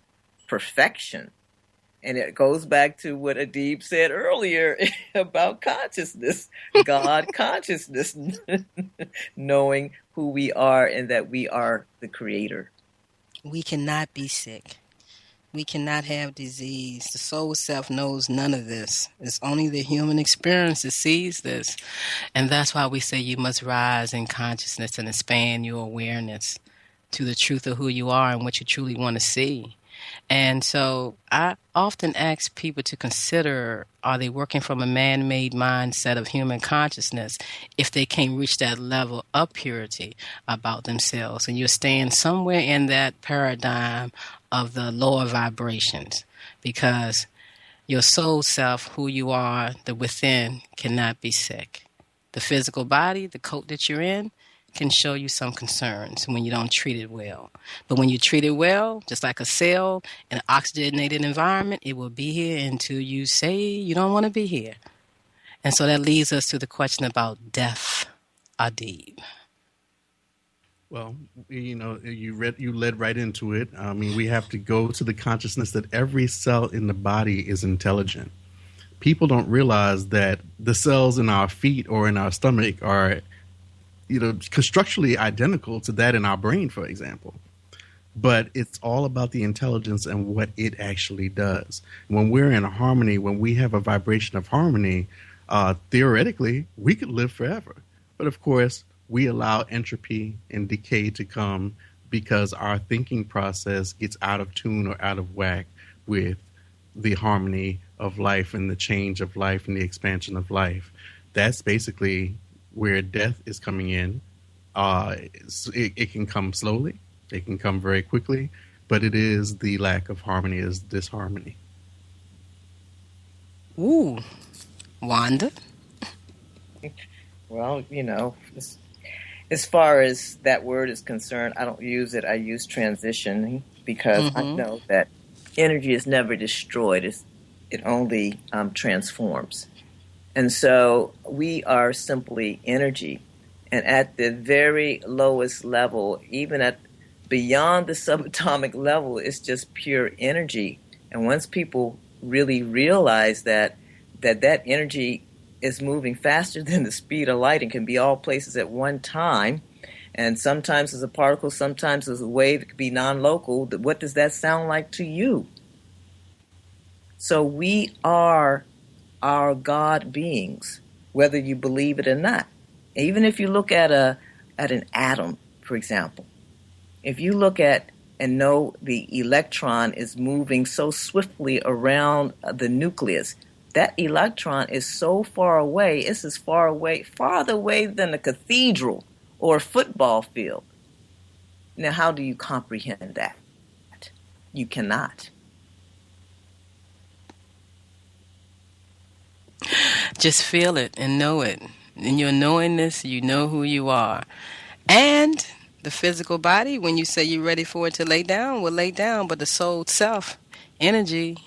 perfection. And it goes back to what ADEEB said earlier about consciousness, God consciousness, knowing who we are and that we are the creator. We cannot be sick. We cannot have disease. The soul self knows none of this. It's only the human experience that sees this. And that's why we say you must rise in consciousness and expand your awareness to the truth of who you are and what you truly want to see. And so I often ask people to consider, are they working from a man-made mindset of human consciousness if they can't reach that level of purity about themselves? And you're staying somewhere in that paradigm of the lower vibrations, because your soul self, who you are, the within, cannot be sick. The physical body, the coat that you're in, can show you some concerns when you don't treat it well. But when you treat it well, just like a cell in an oxygenated environment, it will be here until you say you don't want to be here. And so that leads us to the question about death, ADEEB. Well, you led right into it. I mean, we have to go to the consciousness that every cell in the body is intelligent. People don't realize that the cells in our feet or in our stomach are, structurally identical to that in our brain, for example. But it's all about the intelligence and what it actually does. When we're in harmony, when we have a vibration of harmony, theoretically, we could live forever. But of course, we allow entropy and decay to come because our thinking process gets out of tune or out of whack with the harmony of life and the change of life and the expansion of life. That's basically where death is coming in. It can come slowly. It can come very quickly. But it is the lack of harmony, is disharmony. Ooh. Wanda? Well, as far as that word is concerned, I don't use it. I use transition because I know that energy is never destroyed. It only transforms. And so we are simply energy. And at the very lowest level, even at beyond the subatomic level, it's just pure energy. And once people really realize that energy is moving faster than the speed of light and can be all places at one time, and sometimes as a particle, sometimes as a wave, it could be non-local, what does that sound like to you? So we are our God beings, whether you believe it or not. Even if you look at an atom, for example, if you look at and know the electron is moving so swiftly around the nucleus, that electron is so far away, it's as farther away than a cathedral or a football field. Now, how do you comprehend that? You cannot. Just feel it and know it. In your knowingness, you know who you are. And the physical body, when you say you're ready for it to lay down, will lay down. But the soul self, energy,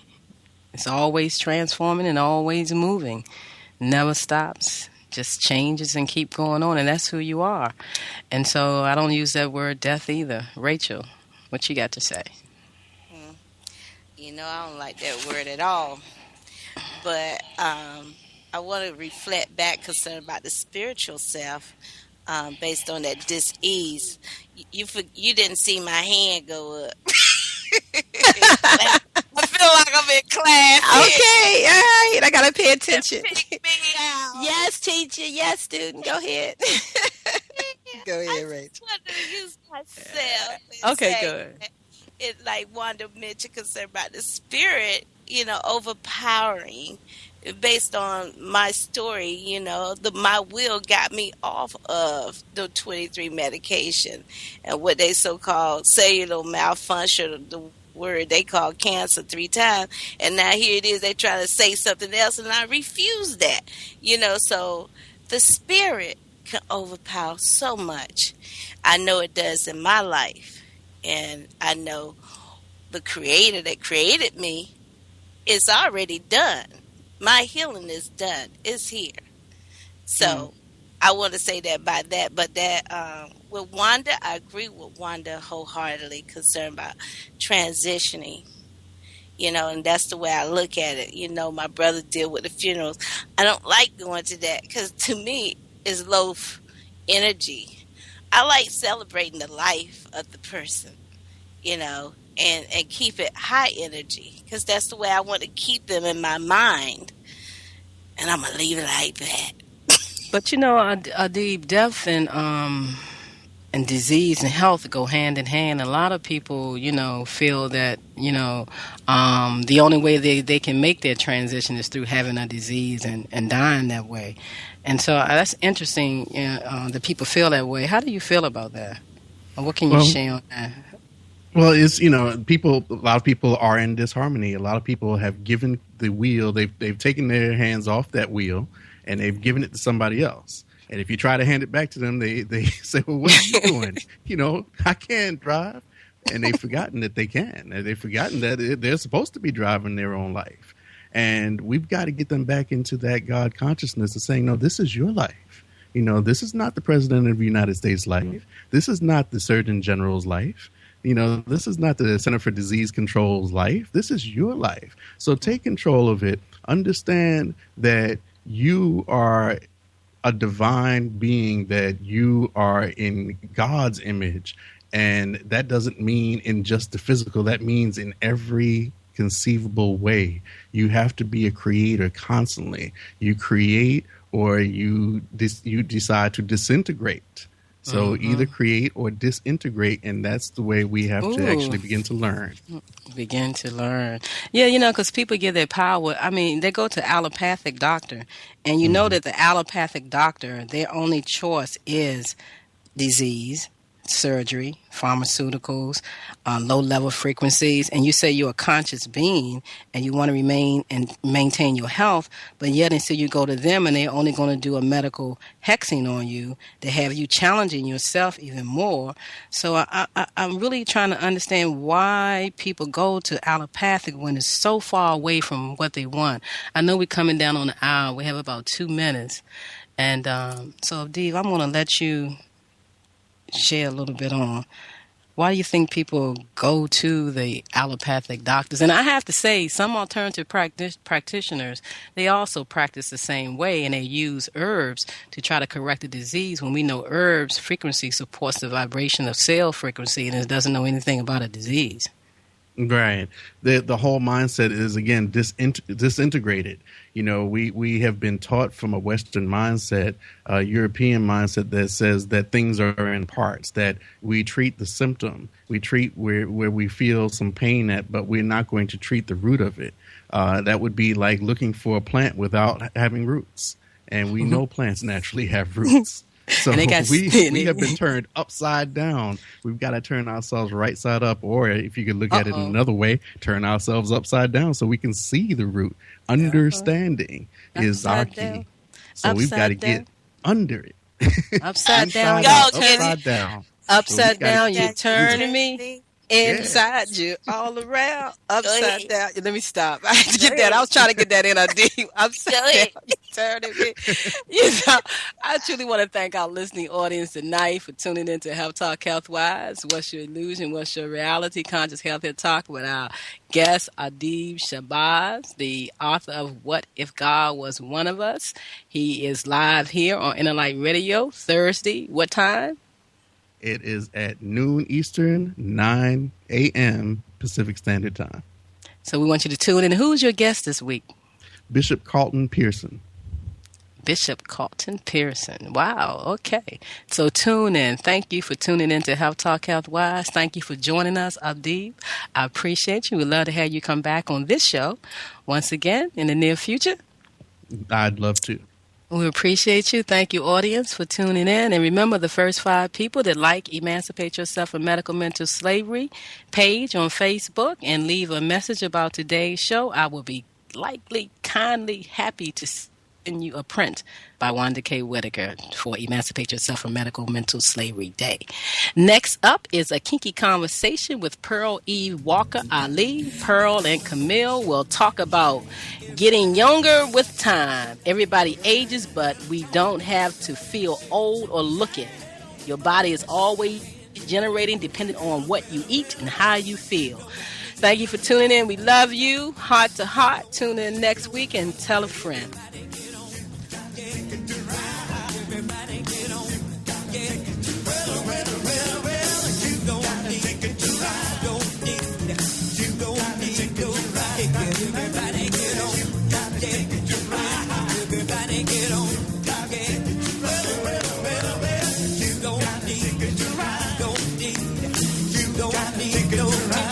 it's always transforming and always moving. Never stops. Just changes and keep going on. And that's who you are. And so I don't use that word death either. Rachel, what you got to say? I don't like that word at all. But I want to reflect back concerned about the spiritual self based on that dis-ease. You didn't see my hand go up. I feel like I'm in class. Okay, all right. I got to pay attention. Pick me out. Yes, teacher. Yes, student. Go ahead. Go ahead, Rachel. I just want to use myself. Okay, good. It like Wanda mentioned, concerned about the spirit, overpowering. Based on my story, my will got me off of the 23 medication and what they so-called cellular malfunction, the word they call cancer 3 times. And now here it is, they try to say something else, and I refuse that. So the spirit can overpower so much. I know it does in my life. And I know the creator that created me is already done. My healing is done. It's here. So I want to say that by that, but that with Wanda, I agree with Wanda wholeheartedly concerned about transitioning. And that's the way I look at it. My brother deal with the funerals. I don't like going to that because to me, it's low energy. I like celebrating the life of the person, and keep it high energy because that's the way I want to keep them in my mind. And I'm gonna leave it like that. But Adib, death and disease and health go hand in hand. A lot of people, feel that, the only way they can make their transition is through having a disease and dying that way. And so that's interesting that people feel that way. How do you feel about that? Or what can you share on that? Well, it's people. A lot of people are in disharmony. A lot of people have given the wheel. They've taken their hands off that wheel, and they've given it to somebody else. And if you try to hand it back to them, they say, "Well, what are you doing? I can't drive," and they've forgotten that they can. And they've forgotten that they're supposed to be driving their own life. And we've got to get them back into that God consciousness of saying, "No, this is your life. This is not the President of the United States' life. This is not the Surgeon General's life." This is not the Center for Disease Control's life. This is your life. So take control of it. Understand that you are a divine being, that you are in God's image. And that doesn't mean in just the physical. That means in every conceivable way. You have to be a creator constantly. You create or you decide to disintegrate. So either create or disintegrate, and that's the way we have to actually begin to learn. Begin to learn. Yeah, because people get their power. I mean, they go to allopathic doctor, and you know that the allopathic doctor, their only choice is disease, surgery, pharmaceuticals, low-level frequencies, and you say you're a conscious being and you want to remain and maintain your health, but yet until you go to them and they're only going to do a medical hexing on you to have you challenging yourself even more. So I'm really trying to understand why people go to allopathic when it's so far away from what they want. I know we're coming down on the hour. We have about 2 minutes. And so, Dave, I'm going to let you share a little bit on why do you think people go to the allopathic doctors? And I have to say, some alternative practitioners, they also practice the same way, and they use herbs to try to correct the disease when we know herbs frequency supports the vibration of cell frequency and it doesn't know anything about a disease. Right. The whole mindset is, again, disintegrated. We have been taught from a Western mindset, a European mindset that says that things are in parts, that we treat the symptom. We treat where we feel some pain at, but we're not going to treat the root of it. That would be like looking for a plant without having roots. And we know plants naturally have roots. So we have been turned upside down. We've got to turn ourselves right side up, or if you could look at it another way, turn ourselves upside down so we can see the root. Understanding is our key. So we've got to get under it. Upside down. Upside down. Upside down, you're turning me. Inside you, all around, upside down. Let me stop. I had to get that. I was trying to get that in. I did. Upside down, you turning me. I truly want to thank our listening audience tonight for tuning in to Health Talk Health-Wise. What's your illusion? What's your reality? Conscious Health Here Talk with our guest, ADEEB SHABAZZ, the author of What If God Was One of Us. He is live here on Inner Light Radio Thursday. What time? It is at noon Eastern, 9 a.m. Pacific Standard Time. So we want you to tune in. Who's your guest this week? Bishop Carlton Pearson. Bishop Carlton Pearson. Wow. Okay. So tune in. Thank you for tuning in to Health Talk Health-Wise. Thank you for joining us, ADEEB. I appreciate you. We'd love to have you come back on this show once again in the near future. I'd love to. We appreciate you. Thank you, audience, for tuning in. And remember, the first 5 people that like Emancipate Yourself from Medical Mental Slavery page on Facebook and leave a message about today's show, I will be kindly happy to you a print by Wanda K. Whitaker for Emancipate Yourself from Medical Mental Slavery Day. Next up is a kinky conversation with Pearl E. Walker Ali. Pearl and Camille will talk about getting younger with time. Everybody ages, but we don't have to feel old or look it. Your body is always generating depending on what you eat and how you feel. Thank you for tuning in. We love you. Heart to heart. Tune in next week and tell a friend.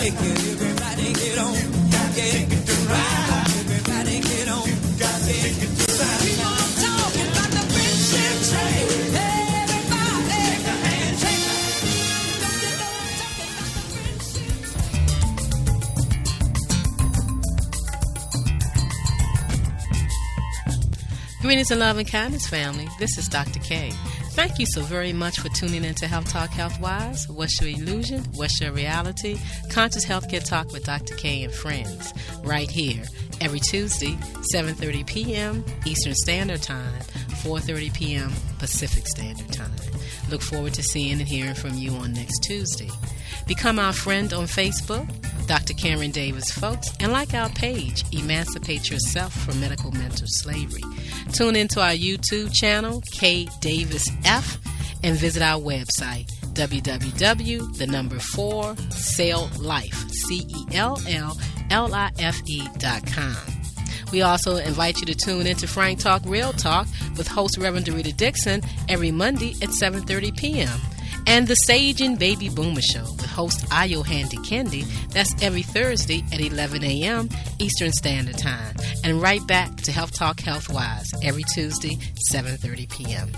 Everybody get on, get to ride. Everybody get on, get to ride. Keep on talking about the friendship train. Everybody, take a handshake. Don't you know I'm talking about the friendship? Greetings and love and kindness, family. This is Dr. K. Thank you so very much for tuning in to Health Talk Health Wise. What's your illusion? What's your reality? Conscious Healthcare Talk with Dr. K and friends, right here every Tuesday, 7:30 p.m. Eastern Standard Time, 4:30 p.m. Pacific Standard Time. Look forward to seeing and hearing from you on next Tuesday. Become our friend on Facebook, Dr. Karen Davis-Foulks, and like our page, Emancipate Yourself from Medical Mental Slavery. Tune into our YouTube channel, K Davis F, and visit our website, www.celllife.com. We also invite you to tune into Frank Talk Real Talk with host Reverend Dorita Dixon every Monday at 7:30 p.m. And the Sage and Baby Boomer Show with host Ayo Handy Candy. That's every Thursday at 11 a.m. Eastern Standard Time. And right back to Health Talk Health Wise every Tuesday, 7:30 p.m.